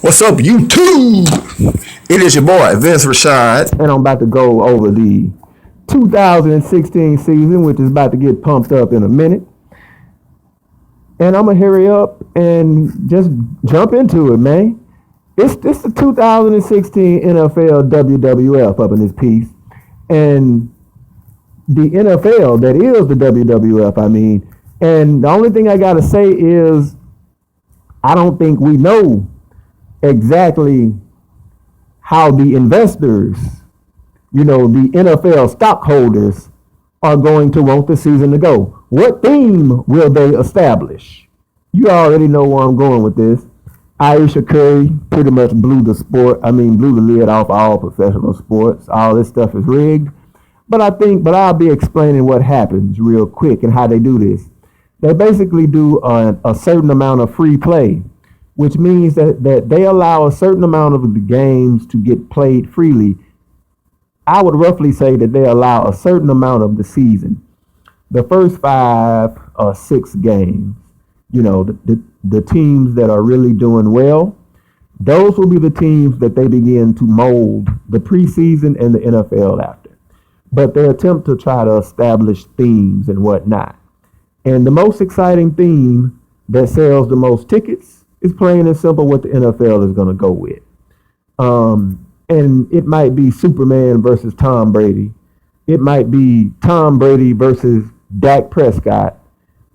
What's up, YouTube? It is your boy, Vince Rashad. And I'm about to go over the 2016 season, which is about to get pumped up in a minute. And I'm going to hurry up and just jump into it, man. It's the 2016 NFL WWF up in this piece. And the NFL, that is the WWF, I mean. And the only thing I got to say is I don't think we know exactly how the investors, the NFL stockholders, are going to want the season to go. What theme will they establish? You already know where I'm going with this. Aisha Curry pretty much blew the lid off all professional sports. All this stuff is rigged. But I'll be explaining what happens real quick and how they do this. They basically do a certain amount of free play, which means that they allow a certain amount of the games to get played freely. I would roughly say that they allow a certain amount of the season. The first 5 or 6 games, the teams that are really doing well, those will be the teams that they begin to mold the preseason and the NFL after. But they attempt to try to establish themes and whatnot. And the most exciting theme that sells the most tickets is plain and simple what the NFL is going to go with. And it might be Superman versus Tom Brady. It might be Tom Brady versus Dak Prescott.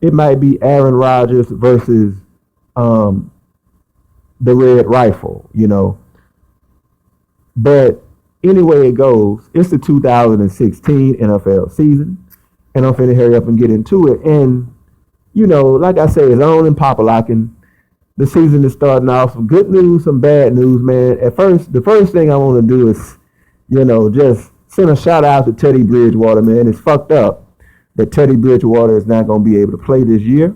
It might be Aaron Rodgers versus the Red Rifle, But anyway it goes, it's the 2016 NFL season. And I'm finna hurry up and get into it. And, like I say, it's on and pop-a-locking. The season is starting off some good news, some bad news, man. The first thing I want to do is, just send a shout out to Teddy Bridgewater, man. It's fucked up that Teddy Bridgewater is not going to be able to play this year.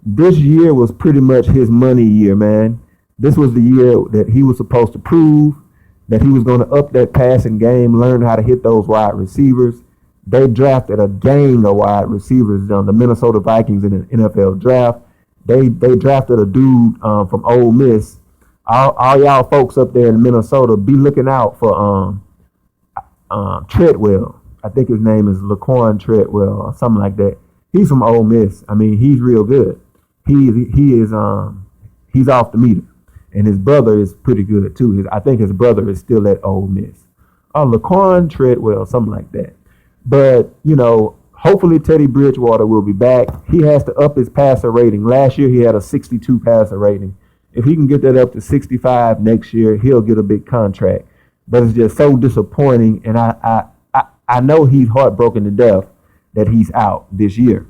This year was pretty much his money year, man. This was the year that he was supposed to prove that he was going to up that passing game, learn how to hit those wide receivers. They drafted a gang of wide receivers on the Minnesota Vikings in the NFL draft. They drafted a dude from Ole Miss. All y'all folks up there in Minnesota, be looking out for Treadwell. I think his name is Laquan Treadwell or something like that. He's from Ole Miss. I mean, he's real good. He's off the meter, and his brother is pretty good too. I think his brother is still at Ole Miss. Laquan Treadwell, something like that. But, hopefully Teddy Bridgewater will be back. He has to up his passer rating. Last year he had a 62 passer rating. If he can get that up to 65 next year, he'll get a big contract. But it's just so disappointing, and I know he's heartbroken to death that he's out this year.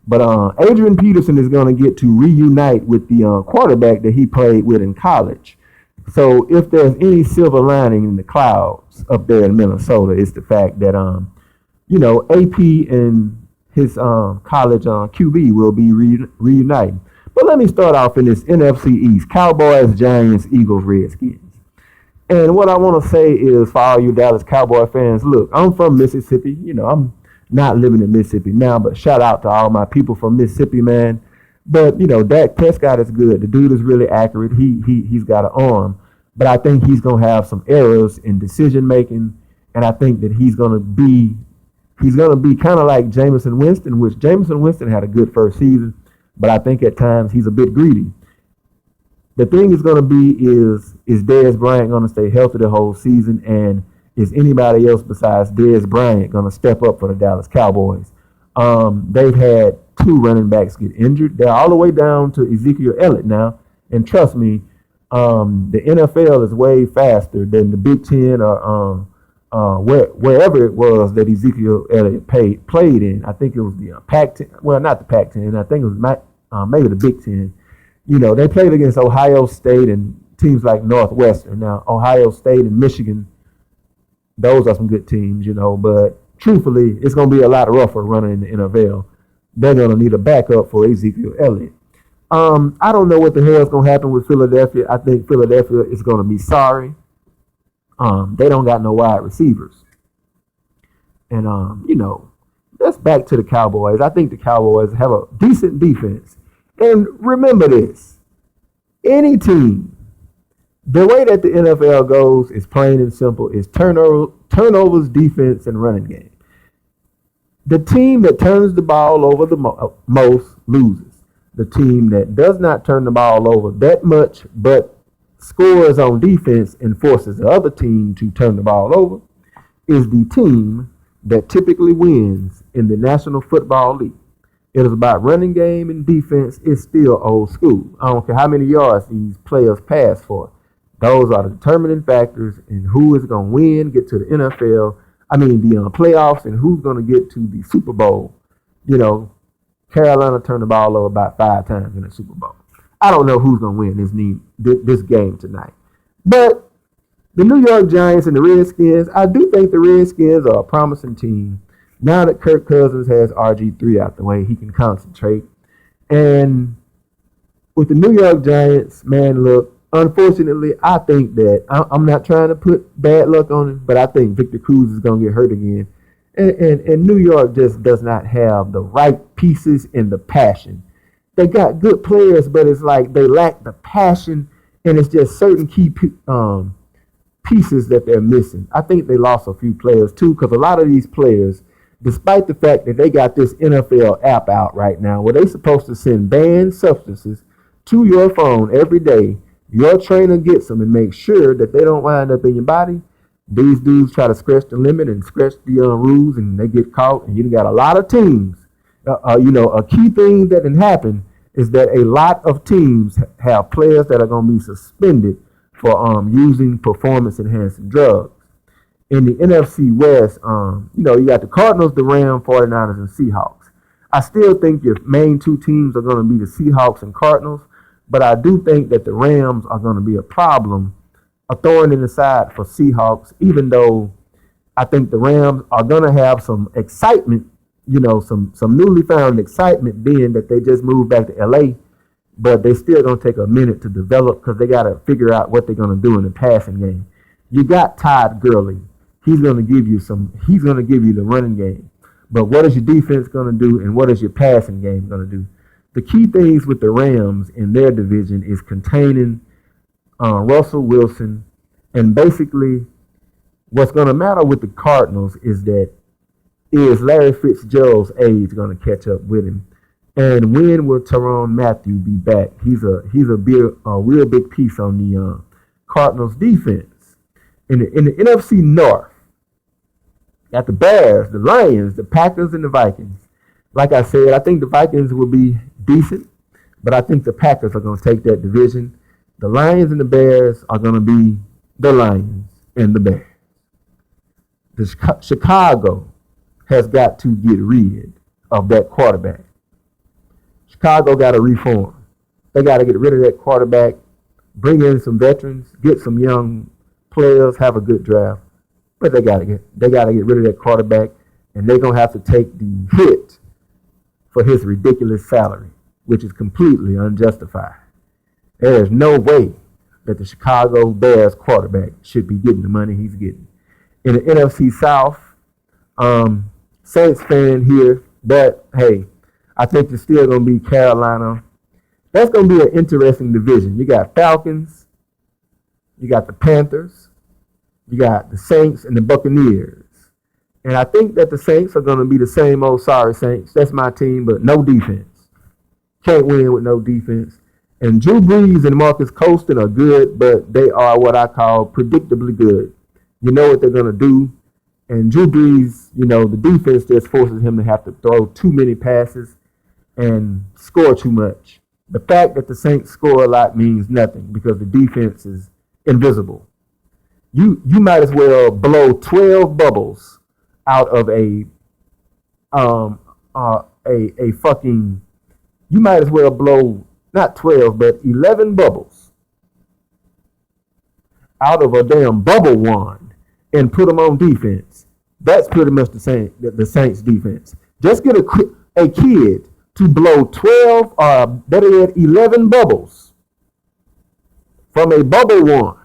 But Adrian Peterson is going to get to reunite with the quarterback that he played with in college. So if there's any silver lining in the clouds up there in Minnesota, it's the fact that AP and his college QB will be reuniting. But let me start off in this NFC East: Cowboys, Giants, Eagles, Redskins. And what I want to say is, for all you Dallas Cowboy fans, look, I'm from Mississippi. I'm not living in Mississippi now, but shout out to all my people from Mississippi, man. But Dak Prescott is good. The dude is really accurate. He's got an arm, but I think he's gonna have some errors in decision making, and I think that he's gonna be kind of like Jameson Winston, which Jameson Winston had a good first season, but I think at times he's a bit greedy. The thing is going to be is Dez Bryant going to stay healthy the whole season, and is anybody else besides Dez Bryant going to step up for the Dallas Cowboys? They've had 2 running backs get injured. They're all the way down to Ezekiel Elliott now, and trust me, the NFL is way faster than the Big Ten or wherever it was that Ezekiel Elliott played in. I think it was the Pac-10. Well, not the Pac-10. I think it was maybe the Big Ten. They played against Ohio State and teams like Northwestern. Now, Ohio State and Michigan, those are some good teams, But truthfully, it's going to be a lot rougher running in the NFL. They're going to need a backup for Ezekiel Elliott. I don't know what the hell is going to happen with Philadelphia. I think Philadelphia is going to be sorry. They don't got no wide receivers. And, that's back to the Cowboys. I think the Cowboys have a decent defense. And remember this, any team The way that the NFL goes is plain and simple. It's turnovers, defense, and running game. The team that turns the ball over the most loses. The team that does not turn the ball over that much but scores on defense and forces the other team to turn the ball over is the team that typically wins in the National Football League. It is about running game and defense. It's still old school. I don't care how many yards these players pass for. Those are the determining factors in who is going to win, get to the the playoffs, and who's going to get to the Super Bowl. You know, Carolina turned the ball over about 5 times in the Super Bowl. I don't know who's going to win this game tonight. But the New York Giants and the Redskins, I do think the Redskins are a promising team. Now that Kirk Cousins has RG3 out the way, he can concentrate. And with the New York Giants, man, look, unfortunately, I think that I'm not trying to put bad luck on him, but I think Victor Cruz is going to get hurt again. And New York just does not have the right pieces and the passion. They got good players, but it's like they lack the passion, and it's just certain key pieces that they're missing. I think they lost a few players, too, because a lot of these players, despite the fact that they got this NFL app out right now where they're supposed to send banned substances to your phone every day, your trainer gets them and makes sure that they don't wind up in your body. These dudes try to scratch the limit and scratch the rules, and they get caught. And you got a lot of teams. A key thing that can happen is that a lot of teams have players that are going to be suspended for using performance-enhancing drugs. In the NFC West, you got the Cardinals, the Rams, 49ers, and Seahawks. I still think your main two teams are going to be the Seahawks and Cardinals, but I do think that the Rams are going to be a problem, a thorn in the side for Seahawks, even though I think the Rams are going to have some excitement, some newly found excitement being that they just moved back to LA, but they still going to take a minute to develop because they got to figure out what they're going to do in the passing game. You got Todd Gurley. He's going to give you the running game. But what is your defense going to do, and what is your passing game going to do? The key things with the Rams in their division is containing Russell Wilson, and basically what's going to matter with the Cardinals is Larry Fitzgerald's age going to catch up with him, and when will Tyrann Mathieu be back? He's a real big piece on the Cardinals defense. In the NFC North, got the Bears, the Lions, the Packers, and the Vikings. Like I said, I think the Vikings will be decent, but I think the Packers are going to take that division. The Lions and the Bears are going to be the Lions and the Bears. The Chicago has got to get rid of that quarterback. Chicago got to reform. They got to get rid of that quarterback, bring in some veterans, get some young players, have a good draft. But they got to get rid of that quarterback, and they're going to have to take the hit for his ridiculous salary, which is completely unjustified. There is no way that the Chicago Bears quarterback should be getting the money he's getting. In the NFC South, Saints fan here, but hey, I think it's still going to be Carolina. That's going to be an interesting division. You got Falcons, you got the Panthers, you got the Saints and the Buccaneers. And I think that the Saints are going to be the same old sorry Saints. That's my team, but no defense. Can't win with no defense. And Drew Brees and Marcus Colston are good, but they are what I call predictably good. You know what they're going to do. And Drew Brees, the defense just forces him to have to throw too many passes and score too much. The fact that the Saints score a lot means nothing because the defense is invisible. You might as well blow 12 bubbles out of a fucking. You might as well blow not 12 but 11 bubbles out of a damn bubble wand and put them on defense. That's pretty much the Saints defense. Just get a kid to blow 12 or better yet 11 bubbles from a bubble wand,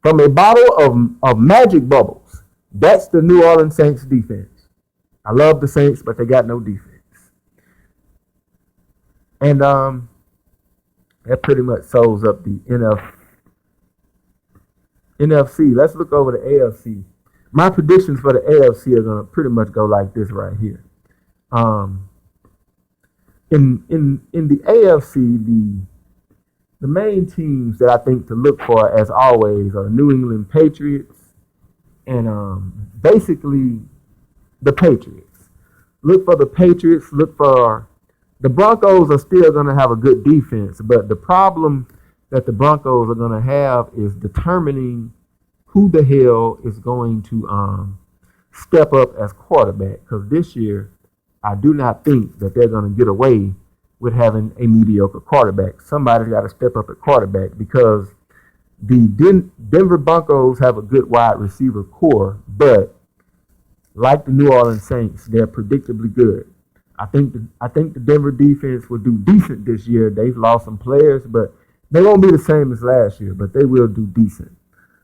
from a bottle of magic bubbles. That's the New Orleans Saints defense. I love the Saints, but they got no defense. And that pretty much sums up the NFC. Let's look over the AFC. My predictions for the AFC are gonna pretty much go like this right here. Um, in the AFC, the main teams that I think to look for, as always, are New England Patriots and basically the Patriots. Look for the Patriots. Look for the Broncos are still going to have a good defense, but the problem that the Broncos are going to have is determining who the hell is going to step up as quarterback. Because this year, I do not think that they're going to get away with having a mediocre quarterback. Somebody's got to step up at quarterback because the Denver Broncos have a good wide receiver core, but like the New Orleans Saints, they're predictably good. I think the Denver defense will do decent this year. They've lost some players, but they won't be the same as last year, but they will do decent.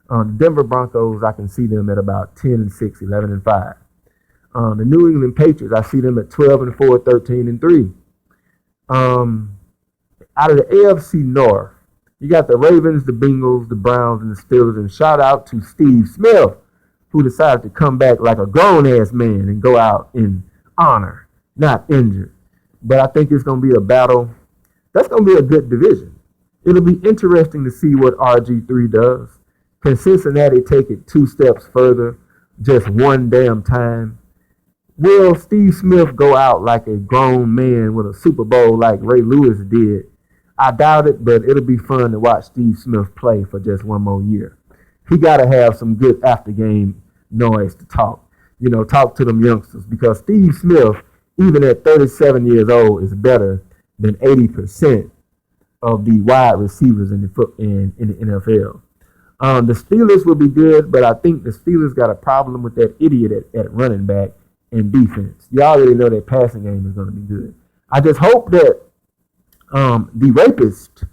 The Denver Broncos, I can see them at about 10-6, 11-5. The New England Patriots, I see them at 12-4, 13-3. Out of the AFC North, you got the Ravens, the Bengals, the Browns, and the Steelers. And shout out to Steve Smith, who decided to come back like a grown-ass man and go out in honor, not injured. But I think it's going to be a battle. That's going to be a good division. It'll be interesting to see what RG3 does. Can Cincinnati take it 2 steps further, just one damn time? Will Steve Smith go out like a grown man with a Super Bowl like Ray Lewis did? I doubt it, but it'll be fun to watch Steve Smith play for just one more year. He got to have some good after-game noise to talk. Talk to them youngsters, because Steve Smith, even at 37 years old, is better than 80% of the wide receivers in the NFL. The Steelers will be good, but I think the Steelers got a problem with that idiot at running back and defense. You already know that passing game is going to be good. I just hope that the rapist,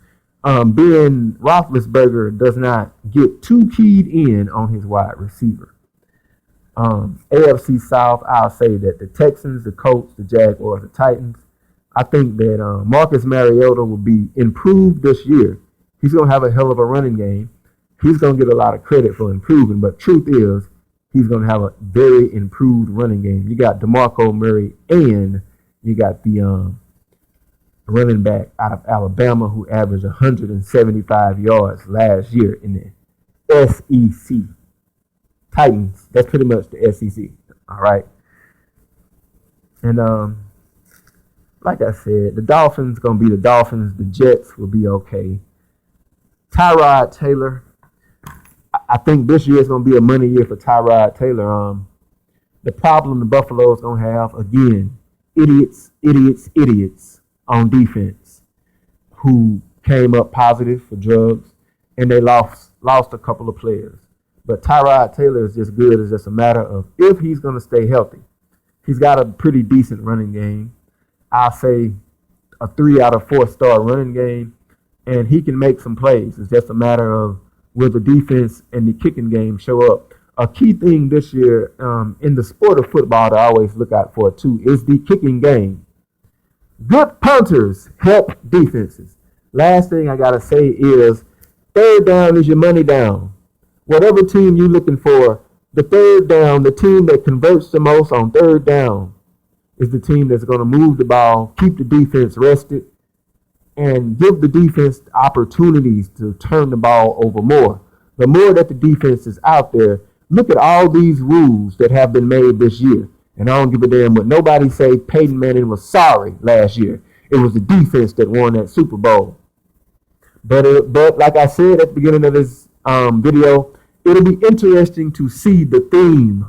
Ben Roethlisberger, does not get too keyed in on his wide receiver. AFC South, I'll say that the Texans, the Colts, the Jaguars, the Titans, I think that Marcus Mariota will be improved this year. He's going to have a hell of a running game. He's going to get a lot of credit for improving, but truth is, he's going to have a very improved running game. You got DeMarco Murray, and you got the running back out of Alabama who averaged 175 yards last year in the SEC. Titans, that's pretty much the SEC. All right. And like I said, the Dolphins going to be the Dolphins. The Jets will be okay. Tyrod Taylor, I think this year is going to be a money year for Tyrod Taylor. The problem the Buffalo is going to have, again, idiots on defense who came up positive for drugs, and they lost a couple of players. But Tyrod Taylor is just good. It's just a matter of if he's going to stay healthy. He's got a pretty decent running game. I'll say a 3 out of 4 star running game, and he can make some plays. It's just a matter of will the defense and the kicking game show up. A key thing this year in the sport of football to always look out for too is the kicking game. Good punters help defenses. Last thing I got to say is third down is your money down. Whatever team you're looking for, the third down, the team that converts the most on third down is the team that's going to move the ball, keep the defense rested, and give the defense opportunities to turn the ball over more. The more that the defense is out there, look at all these rules that have been made this year. And I don't give a damn what nobody say. Peyton Manning was sorry last year. It was the defense that won that Super Bowl. But like I said at the beginning of this video, it'll be interesting to see the theme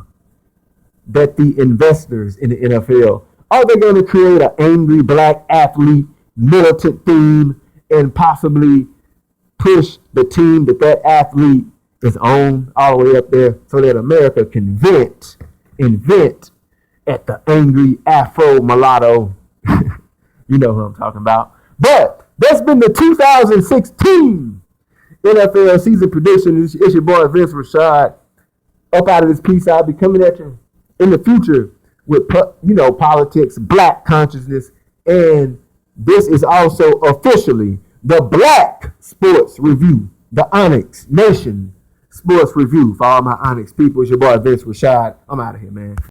that the investors in the NFL, are they going to create an angry black athlete militant theme and possibly push the team that athlete is on all the way up there so that America can invent at the angry Afro mulatto. You know who I'm talking about. But that's been the 2016 NFL season prediction. It's your boy Vince Rashad. Up out of this piece, I'll be coming at you in the future with politics, black consciousness, and this is also officially the Black Sports Review, the Onyx Nation. Sports Review. For all my Onyx people, it's your boy Vince Rashad. I'm out of here, man.